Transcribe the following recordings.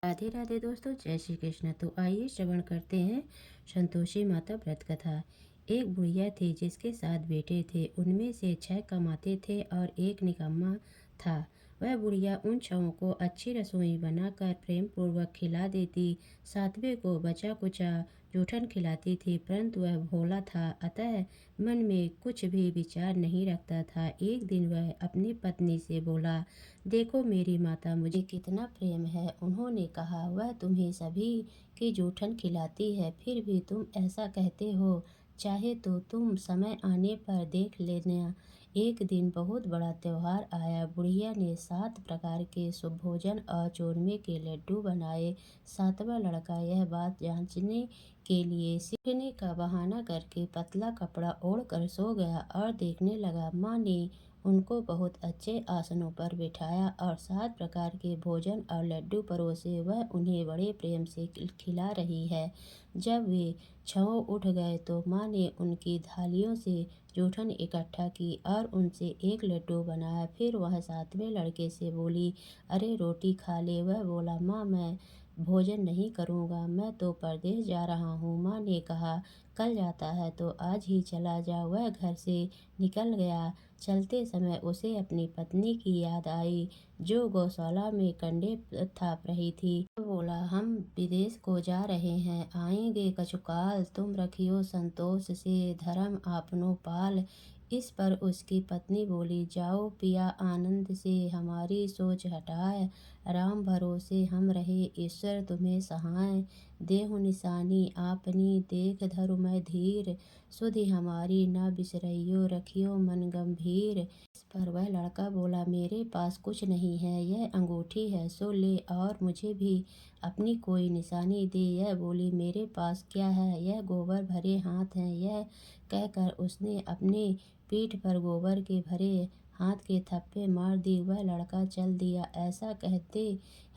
राधे राधे दोस्तों, जय श्री कृष्ण। तो आइए श्रवण करते हैं संतोषी माता व्रत कथा। एक बुढ़िया थी जिसके 7 बेटे थे। उनमें से 6 कमाते थे और एक निकम्मा था। वह बुढ़िया उन 6 को अच्छी रसोई बनाकर प्रेम पूर्वक खिला देती। 7वें को बचा कुचा जूठन खिलाती थी, परंतु वह भोला था, अतः मन में कुछ भी विचार नहीं रखता था। एक दिन वह अपनी पत्नी से बोला, देखो मेरी माता मुझे कितना प्रेम है। उन्होंने कहा, वह तुम्हें सभी की जूठन खिलाती है, फिर भी तुम ऐसा कहते हो। चाहे तो तुम समय आने पर देख लेना। एक दिन बहुत बड़ा त्योहार आया। बुढ़िया ने 7 प्रकार के शुभ भोजन और चूरमे के लड्डू बनाए। 7वां लड़का यह बात जांचने के लिए सीखने का बहाना करके पतला कपड़ा ओढ़कर सो गया और देखने लगा। माँ ने उनको बहुत अच्छे आसनों पर बिठाया और 7 प्रकार के भोजन और लड्डू परोसे। वह उन्हें बड़े प्रेम से खिला रही है। जब वे 6 उठ गए तो माँ ने उनकी थालियों से जूठन इकट्ठा की और उनसे एक लड्डू बनाया। फिर वह 7वें लड़के से बोली, अरे रोटी खा ले। वह बोला, माँ मैं भोजन नहीं करूँगा, मैं तो परदेश जा रहा हूँ। माँ ने कहा, कल जाता है तो आज ही चला जा। वह घर से निकल गया। चलते समय उसे अपनी पत्नी की याद आई, जो गौशाला में कंडे थाप रही थी। तो बोला, हम विदेश को जा रहे हैं, आएंगे कछुकाल, तुम रखियो संतोष से धर्म आपनो पाल। इस पर उसकी पत्नी बोली, जाओ पिया आनंद से हमारी सोच हटाए। राम भरोसे हम रहे, ईश्वर तुम्हें सहाय। देहु निशानी आपनी देख धरु मैं धीर। सुधि हमारी न बिसरइयो, रखियो मन गंभीर। इस पर वह लड़का बोला, मेरे पास कुछ नहीं है, यह अंगूठी है, सो ले और मुझे भी अपनी कोई निशानी दे। यह बोली, मेरे पास क्या है, यह गोबर भरे हाथ हैं। यह कहकर उसने अपने पीठ पर गोबर के भरे हाथ के थप्पे मार दी। वह लड़का चल दिया। ऐसा कहते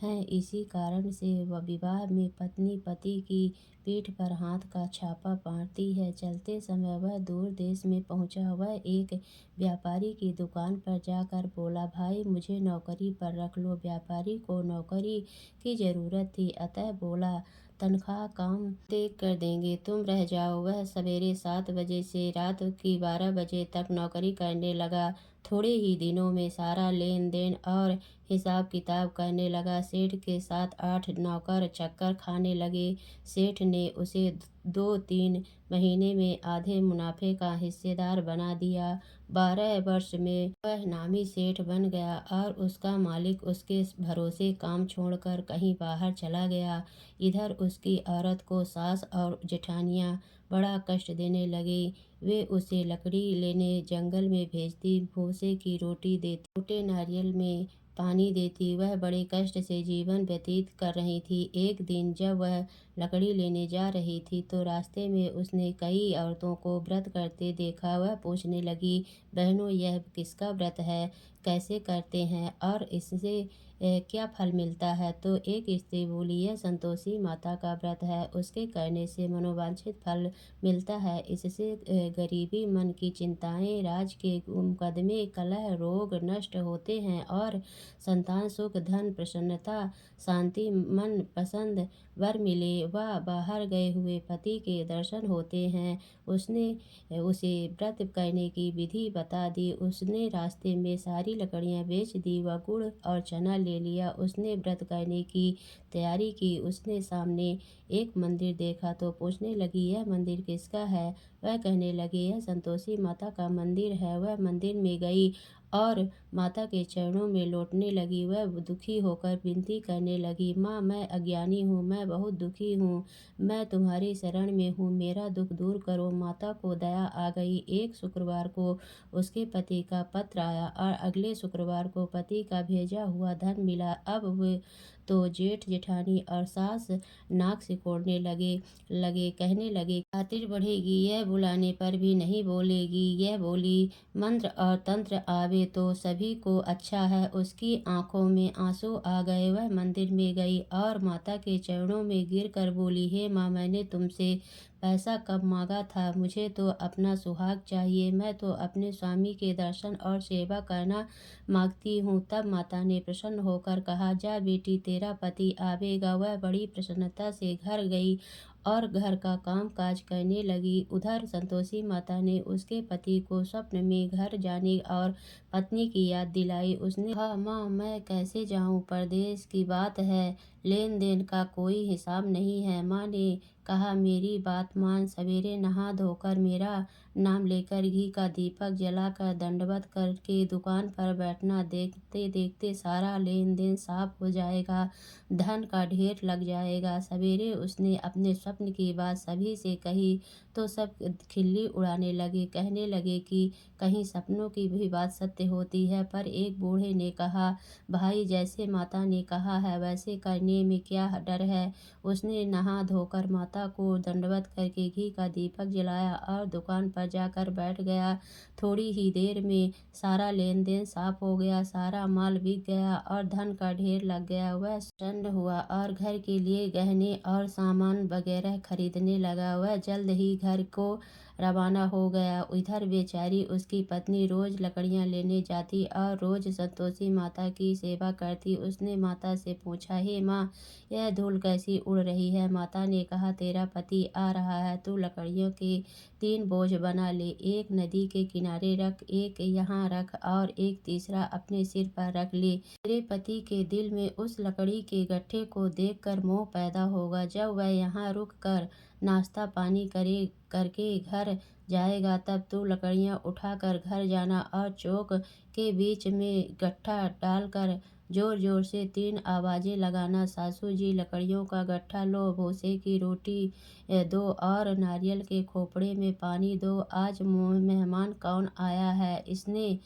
हैं इसी कारण से वह विवाह में पत्नी पति की पीठ पर हाथ का छापा मारती है। चलते समय वह दूर देश में पहुंचा। वह एक व्यापारी की दुकान पर जाकर बोला, भाई मुझे नौकरी पर रख लो। व्यापारी को नौकरी की जरूरत थी, अतः बोला, तनख्वाह काम देख कर देंगे, तुम रह जाओ। वह सवेरे 7 बजे से रात की 12 बजे तक नौकरी करने लगा। थोड़े ही दिनों में सारा लेन देन और हिसाब किताब करने लगा। सेठ के 7-8 नौकर चक्कर खाने लगे। सेठ ने उसे 2-3 महीने में आधे मुनाफे का हिस्सेदार बना दिया। 12 वर्ष में वह नामी सेठ बन गया और उसका मालिक उसके भरोसे काम छोड़कर कहीं बाहर चला गया। इधर उसकी औरत को सास और जेठानियाँ बड़ा कष्ट देने लगी। वे उसे लकड़ी लेने जंगल में भेजती, भूसे की रोटी देती, टूटे नारियल में पानी देती। वह बड़े कष्ट से जीवन व्यतीत कर रही थी। एक दिन जब वह लकड़ी लेने जा रही थी तो रास्ते में उसने कई औरतों को व्रत करते देखा। वह पूछने लगी, बहनों यह किसका व्रत है, कैसे करते हैं और इससे क्या फल मिलता है। तो एक स्त्री बोली, यह संतोषी माता का व्रत है, उसके करने से मनोवांछित फल मिलता है। इससे गरीबी, मन की चिंताएं, राज के मुकदमे, कलह, रोग नष्ट होते हैं और संतान सुख, धन, प्रसन्नता, शांति, मन पसंद वर मिले व बाहर गए हुए पति के दर्शन होते हैं। उसने उसे व्रत करने की विधि बता दी। उसने रास्ते में सारी लकड़ियां बेच दी व गुड़ और चना ले लिया। उसने व्रत करने की तैयारी की। उसने सामने एक मंदिर देखा तो पूछने लगी, यह मंदिर किसका है। वह कहने लगी, यह संतोषी माता का मंदिर है। वह मंदिर में गई और माता के चरणों में लौटने लगी। वह दुखी होकर विनती करने लगी, माँ मैं अज्ञानी हूँ, मैं बहुत दुखी हूँ, मैं तुम्हारी शरण में हूँ, मेरा दुख दूर करो। माता को दया आ गई। एक शुक्रवार को उसके पति का पत्र आया और अगले शुक्रवार को पति का भेजा हुआ धन मिला। अब वे तो जेठ जेठानी और सास नाक सिकोड़ने लगे कहने लगे, खातिर बढ़ेगी, यह बुलाने पर भी नहीं बोलेगी। यह बोली, मंत्र और तंत्र आवे तो सभी को अच्छा है। उसकी आंखों में आंसू आ गए। वह मंदिर में गई और माता के चरणों में गिर कर बोली, हे माँ, मैंने तुमसे पैसा कब मांगा था? मुझे तो अपना सुहाग चाहिए। मैं तो अपने स्वामी के दर्शन और सेवा करना मांगती हूँ। तब माता ने प्रसन्न होकर कहा, जा बेटी, तेरा पति आवेगा। वह बड़ी प्रसन्नता से घर गई और घर का काम काज करने लगी। उधर संतोषी माता ने उसके पति को स्वप्न में घर जाने और पत्नी की याद दिलाई। उसने कहा, माँ, मैं कैसे जाऊँ? परदेश की बात है, लेन देन का कोई हिसाब नहीं है। माँ ने कहा, मेरी बात मान, सवेरे नहा धोकर मेरा नाम लेकर घी का दीपक जलाकर दंडवत करके दुकान पर बैठना। देखते देखते सारा लेन देन साफ हो जाएगा, धन का ढेर लग जाएगा। सवेरे उसने अपने स्वप्न की बात सभी से कही तो सब खिल्ली उड़ाने लगे, कहने लगे कि कहीं सपनों की भी बात सत्य होती है। पर एक बूढ़े ने कहा, भाई, जैसे माता ने कहा है वैसे करने में क्या डर है? उसने नहा धोकर माता को दंडवत करके घी का दीपक जलाया और दुकान पर जाकर बैठ गया। थोड़ी ही देर में सारा लेन देन साफ हो गया, सारा माल बिक गया और धन का ढेर लग गया। वह प्रसन्न हुआ और घर के लिए गहने और सामान वगैरह खरीदने लगा। वह जल्द ही घर को रवाना हो गया। इधर बेचारी उसकी पत्नी रोज लकड़ियां लेने जाती और रोज संतोषी माता की सेवा करती। उसने माता से पूछा, हे माँ, यह धूल कैसी उड़ रही है? माता ने कहा, तेरा पति आ रहा है, तू लकड़ियों के 3 बोझ बना ले। एक नदी के किनारे रख, एक यहाँ रख और एक तीसरा अपने सिर पर रख ले। तेरे पति के दिल में उस लकड़ी के गट्ठे को देखकर मोह पैदा होगा। जब वह यहाँ रुक कर नाश्ता पानी करके घर जाएगा, तब तू लकड़ियाँ उठाकर घर जाना और चौक के बीच में गट्ठा डालकर जोर जोर से 3 आवाजें लगाना। सासू जी, लकड़ियों का गट्ठा लो, भूसे की रोटी दो और नारियल के खोपड़े में पानी दो। आज मेहमान कौन आया है? इसने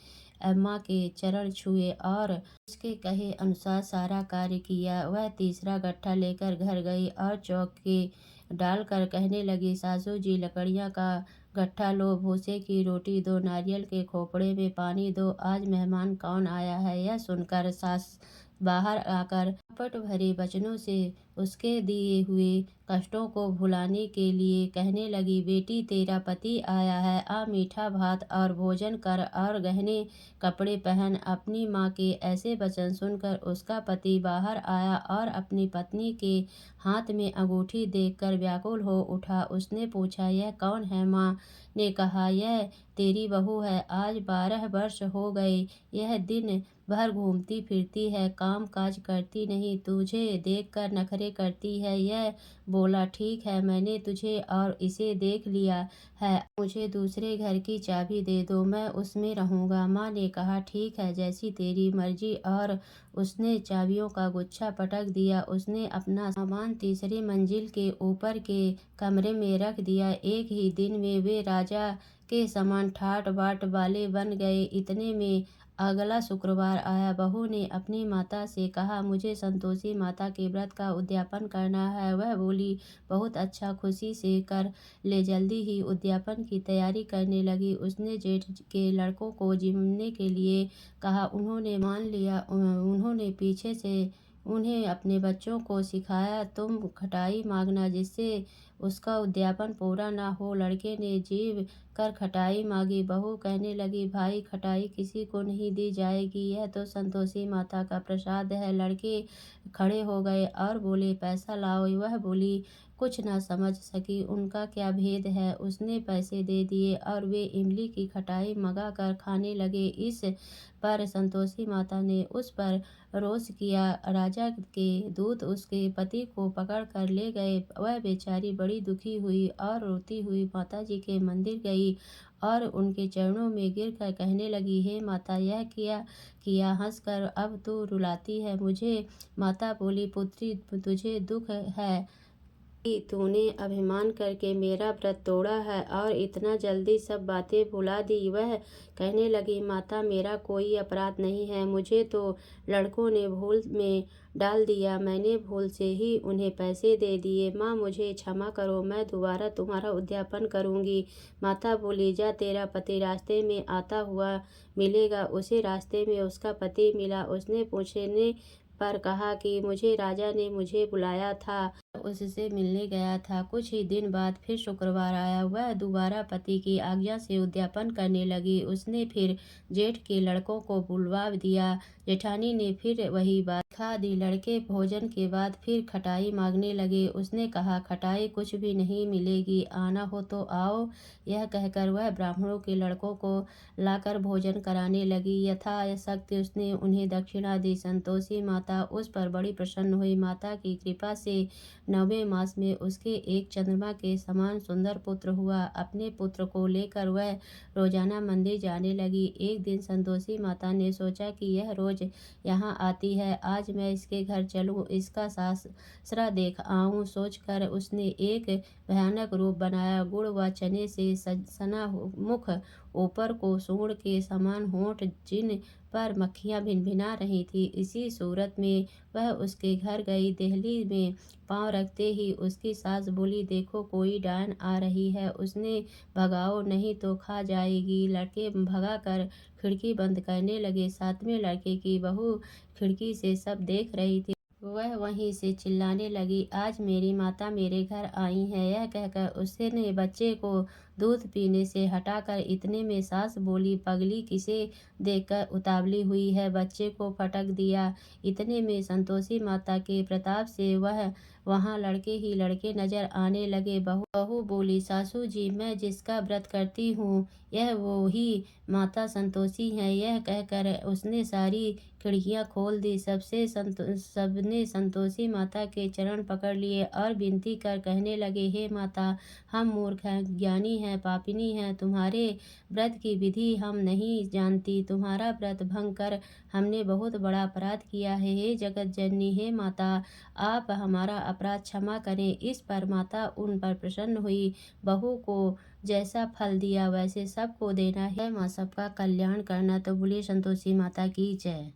अम्मा के चरण छुए और उसके कहे अनुसार सारा कार्य किया। वह तीसरा गट्ठा लेकर घर गई और चौक के डालकर कहने लगी, सासू जी, लकड़ियाँ का गट्ठा लो, भूसे की रोटी दो, नारियल के खोपड़े में पानी दो। आज मेहमान कौन आया है? यह सुनकर सास बाहर आकर कपट भरे वचनों से उसके दिए हुए कष्टों को भुलाने के लिए कहने लगी, बेटी, तेरा पति आया है, आ मीठा भात और भोजन कर और गहने कपड़े पहन। अपनी माँ के ऐसे वचन सुनकर उसका पति बाहर आया और अपनी पत्नी के हाथ में अंगूठी देखकर व्याकुल हो उठा। उसने पूछा, यह कौन है? माँ ने कहा, यह तेरी बहू है। आज 12 वर्ष हो गए यह दिन भर घूमती फिरती है, काम काज करती नहीं, तुझे देखकर नखरे करती है। यह बोला, ठीक है, मैंने तुझे और इसे देख लिया है, मुझे दूसरे घर की चाबी दे दो, मैं उसमें रहूंगा। माँ ने कहा, ठीक है, जैसी तेरी मर्जी। और उसने चाबियों का गुच्छा पटक दिया। उसने अपना सामान तीसरी मंजिल के ऊपर के कमरे में रख दिया। एक ही दिन में वे राजा के समान ठाट बाट वाले बन गए। इतने में अगला शुक्रवार आया। बहू ने अपनी माता से कहा, मुझे संतोषी माता के व्रत का उद्यापन करना है। वह बोली, बहुत अच्छा, खुशी से कर ले। जल्दी ही उद्यापन की तैयारी करने लगी। उसने जेठ के लड़कों को जिमने के लिए कहा। उन्होंने मान लिया। उन्होंने पीछे से उन्हें अपने बच्चों को सिखाया, तुम खटाई मांगना जिससे उसका उद्यापन पूरा ना हो। लड़के ने जीभ कर खटाई मांगी। बहू कहने लगी, भाई, खटाई किसी को नहीं दी जाएगी, यह तो संतोषी माता का प्रसाद है। लड़के खड़े हो गए और बोले, पैसा लाओ। वह बोली, कुछ न समझ सकी उनका क्या भेद है। उसने पैसे दे दिए और वे इमली की खटाई मंगा कर खाने लगे। इस पर संतोषी माता ने उस पर रोष किया। राजा के दूत उसके पति को पकड़ कर ले गए। वह बेचारी बड़ी दुखी हुई और रोती हुई माता जी के मंदिर गई और उनके चरणों में गिरकर कहने लगी, हे माता, यह क्या किया? हंसकर अब तू रुलाती है मुझे। माता बोली, पुत्री, तुझे दुख है कि तूने अभिमान करके मेरा व्रत तोड़ा है और इतना जल्दी सब बातें भुला दी। वह कहने लगी, माता, मेरा कोई अपराध नहीं है, मुझे तो लड़कों ने भूल में डाल दिया, मैंने भूल से ही उन्हें पैसे दे दिए। माँ, मुझे क्षमा करो, मैं दोबारा तुम्हारा उद्यापन करूँगी। माता बोली, जा, तेरा पति रास्ते में आता हुआ मिलेगा। उसे रास्ते में उसका पति मिला। उसने पूछने पर कहा कि मुझे राजा ने मुझे बुलाया था। उससे मिलने गया था। कुछ ही दिन बाद फिर शुक्रवार आया। वह दोबारा पति की आज्ञा से उद्यापन करने लगी। उसने फिर जेठ के लड़कों को बुलवा दिया। जेठानी ने फिर वही बात खा दी। लड़के भोजन के बाद फिर खटाई मांगने लगे। उसने कहा, खटाई कुछ भी नहीं मिलेगी, आना हो तो आओ। यह कहकर वह ब्राह्मणों के लड़कों को लाकर भोजन कराने लगी। यथाशक्ति उसने उन्हें दक्षिणा दी। संतोषी माता उस पर बड़ी प्रसन्न हुई। माता की कृपा से 9वें मास में उसके एक चंद्रमा के समान सुंदर पुत्र हुआ। अपने पुत्र को लेकर वह रोजाना मंदिर जाने लगी। एक दिन संतोषी माता ने सोचा कि यह रोज यहाँ आती है, आज मैं इसके घर चलूं, इसका सासरा देख आऊं। सोचकर उसने एक भयानक रूप बनाया। गुड़ व चने से सना मुख, ऊपर को सूंड के समान होंठ, जिन पर मक्खियां भिनभिना रही थी। इसी सूरत में वह उसके घर गई। देहली में पांव रखते ही उसकी सास बोली, देखो कोई डायन आ रही है, उसने भगाओ नहीं तो खा जाएगी। लड़के भगाकर खिड़की बंद करने लगे। 7वें लड़के की बहू खिड़की से सब देख रही थी। वह वहीं से चिल्लाने लगी, आज मेरी माता मेरे घर आई है। यह कहकर उसने बच्चे को दूध पीने से हटाकर इतने में सास बोली, पगली किसे देखकर उतावली हुई है, बच्चे को फटक दिया। इतने में संतोषी माता के प्रताप से वह वहाँ लड़के ही लड़के नजर आने लगे। बहू बोली, सासू जी, मैं जिसका व्रत करती हूँ यह वो ही माता संतोषी हैं। यह कहकर उसने सारी खिड़कियां खोल दी। सबने संतोषी माता के चरण पकड़ लिए और विनती कर कहने लगे, हे माता, हम मूर्ख हैं, ज्ञानी हैं, पापिनी हैं, तुम्हारे व्रत की विधि हम नहीं जानती। तुम्हारा व्रत भंग कर हमने बहुत बड़ा अपराध किया है। हे जगत जननी, हे माता, आप हमारा अपराध क्षमा करें। इस पर माता उन पर प्रसन्न हुई। बहू को जैसा फल दिया वैसे सबको देना है। माँ सबका कल्याण करना। तो बोलिए संतोषी माता की जय।